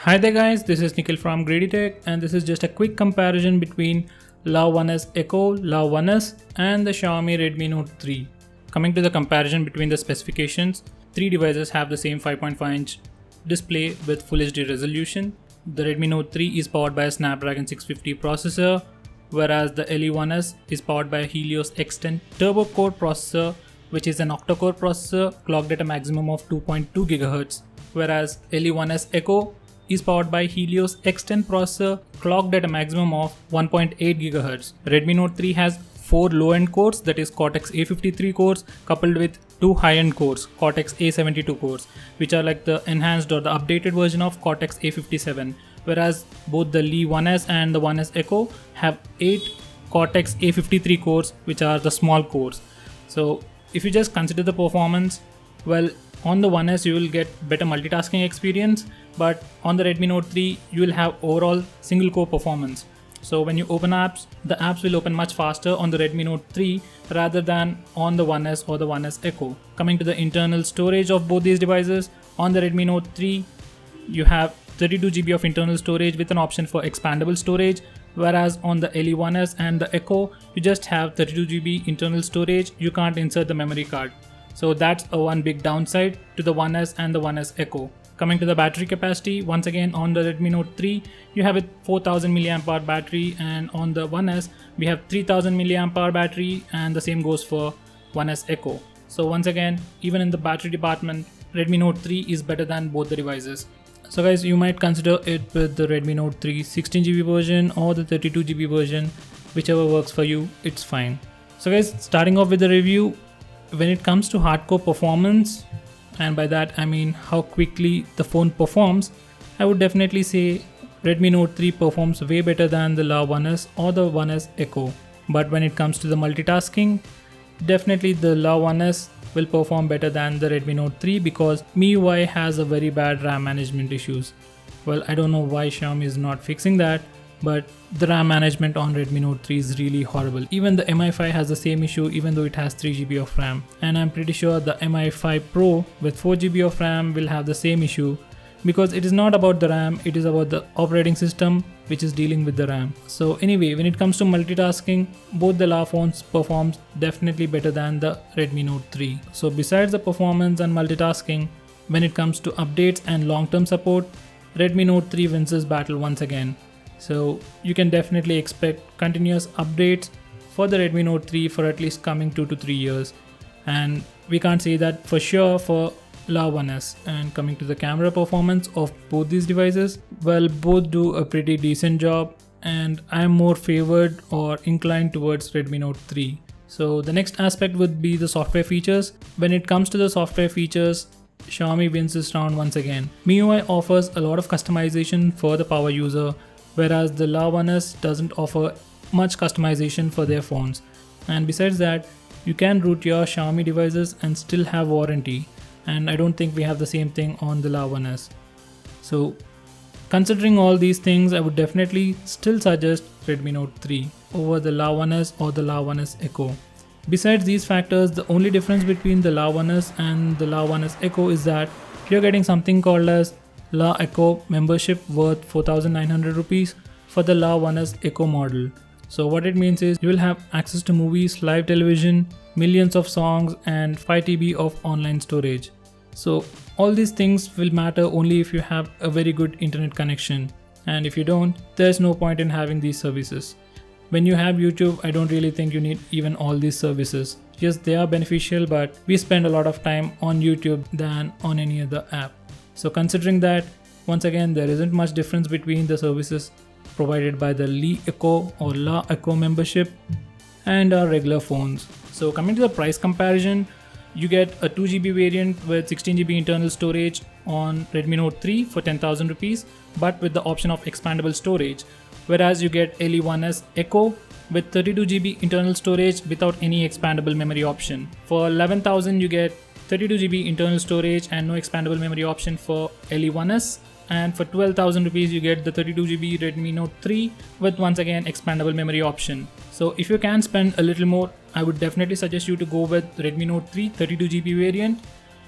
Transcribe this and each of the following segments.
Hi there guys, this is Nikhil from GreedyTech and this is just a quick comparison between LeEco 1S Echo, LeEco 1S and the Xiaomi Redmi Note 3. Coming to the comparison between the specifications, three devices have the same 5.5-inch display with Full HD resolution. The Redmi Note 3 is powered by a Snapdragon 650 processor, whereas the LE1S is powered by a Helios X10 turbo core processor, which is an octa-core processor clocked at a maximum of 2.2 GHz, whereas LE1S Echo is powered by Helios X10 processor clocked at a maximum of 1.8 GHz. Redmi Note 3 has 4 low-end cores, that is Cortex A53 cores, coupled with 2 high-end cores, Cortex A72 cores, which are like the enhanced or the updated version of Cortex A57, whereas both the LE1S and the 1S Echo have 8 Cortex A53 cores, which are the small cores. So if you just consider the performance, well, on the 1S you will get better multitasking experience, but on the Redmi Note 3 you will have overall single core performance. So when you open apps, the apps will open much faster on the Redmi Note 3 rather than on the 1S or the 1S Echo. Coming to the internal storage of both these devices, on the Redmi Note 3 you have 32 GB of internal storage with an option for expandable storage, whereas on the LE1S and the Echo you just have 32 GB internal storage, you can't insert the memory card. So that's one big downside to the 1S and the 1S Echo. Coming to the battery capacity, once again on the Redmi Note 3 you have a 4000 mAh battery, and on the 1S we have 3000 mAh battery, and the same goes for 1S Echo. So once again, even in the battery department, Redmi Note 3 is better than both the devices. So guys, you might consider it with the Redmi Note 3 16 GB version or the 32 GB version, whichever works for you, it's fine. So guys, starting off with the review, when it comes to hardcore performance, and by that I mean how quickly the phone performs, I would definitely say Redmi Note 3 performs way better than the LeEco 1S or the 1S Echo. But when it comes to the multitasking, definitely the LeEco 1S will perform better than the Redmi Note 3 because MIUI has a very bad RAM management issues. Well, I don't know why Xiaomi is not fixing that, but the RAM management on Redmi Note 3 is really horrible. Even the Mi5 has the same issue, even though it has 3 GB of RAM. And I'm pretty sure the Mi5 Pro with 4 GB of RAM will have the same issue, because it is not about the RAM, it is about the operating system which is dealing with the RAM. So anyway, when it comes to multitasking, both the LeEco phones performs definitely better than the Redmi Note 3. So besides the performance and multitasking, when it comes to updates and long-term support, Redmi Note 3 wins this battle once again. So you can definitely expect continuous updates for the Redmi Note 3 for at least coming 2 to 3 years. And we can't say that for sure for LeEco 1S. And coming to the camera performance of both these devices, well, both do a pretty decent job, and I'm more favored or inclined towards Redmi Note 3. So the next aspect would be the software features. When it comes to the software features, Xiaomi wins this round once again. MIUI offers a lot of customization for the power user, whereas the LeEco 1S doesn't offer much customization for their phones. And besides that, you can root your Xiaomi devices and still have warranty, and I don't think we have the same thing on the LeEco 1S. So considering all these things, I would definitely still suggest Redmi Note 3 over the LeEco 1S or the LeEco 1S Echo. Besides these factors, the only difference between the LeEco 1S and the LeEco 1S Echo is that you're getting something called as LeEco membership worth 4,900 rupees for the LeEco 1S Echo model. So what it means is you will have access to movies, live television, millions of songs, and 5 TB of online storage. So all these things will matter only if you have a very good internet connection, and if you don't, there's no point in having these services. When you have YouTube, I don't really think you need even all these services. Yes, they are beneficial, but we spend a lot of time on YouTube than on any other app. So considering that, once again, there isn't much difference between the services provided by the LeEco or LeEco membership and our regular phones. So coming to the price comparison, you get a 2 GB variant with 16 GB internal storage on Redmi Note 3 for 10,000 rupees, but with the option of expandable storage, whereas you get LE1S Echo with 32 GB internal storage without any expandable memory option. For 11,000 you get 32 GB internal storage and no expandable memory option for LE1S, and for 12,000 rupees you get the 32 GB Redmi Note 3 with once again expandable memory option. So if you can spend a little more, I would definitely suggest you to go with Redmi Note 3 32 GB variant.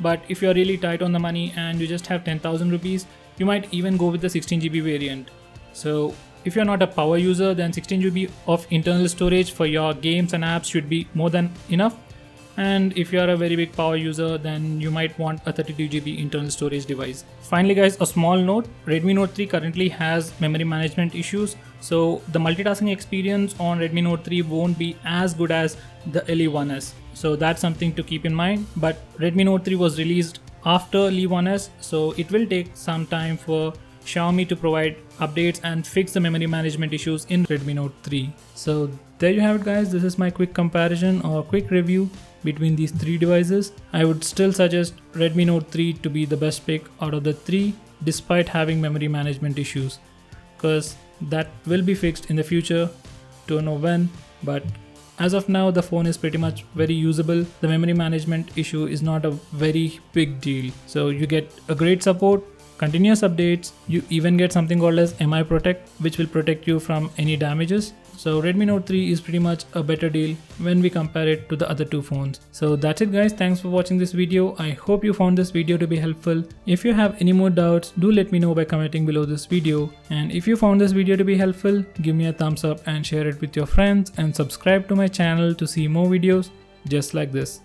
But if you're really tight on the money and you just have 10,000 rupees, you might even go with the 16GB variant. So if you're not a power user, then 16GB of internal storage for your games and apps should be more than enough. And if you are a very big power user, then you might want a 32GB internal storage device. Finally guys, a small note, Redmi Note 3 currently has memory management issues, so the multitasking experience on Redmi Note 3 won't be as good as the LE1S. So that's something to keep in mind. But Redmi Note 3 was released after LE1S, so it will take some time for Xiaomi to provide updates and fix the memory management issues in Redmi Note 3. So there you have it guys, this is my quick comparison or quick review between these three devices. I would still suggest Redmi Note 3 to be the best pick out of the three despite having memory management issues, because that will be fixed in the future, don't know when, but as of now the phone is pretty much very usable. The memory management issue is not a very big deal, so you get a great support, continuous updates, you even get something called as MI Protect, which will protect you from any damages. So Redmi Note 3 is pretty much a better deal when we compare it to the other two phones. So that's it guys, thanks for watching this video. I hope you found this video to be helpful. If you have any more doubts, do let me know by commenting below this video. And if you found this video to be helpful, give me a thumbs up and share it with your friends, and subscribe to my channel to see more videos just like this.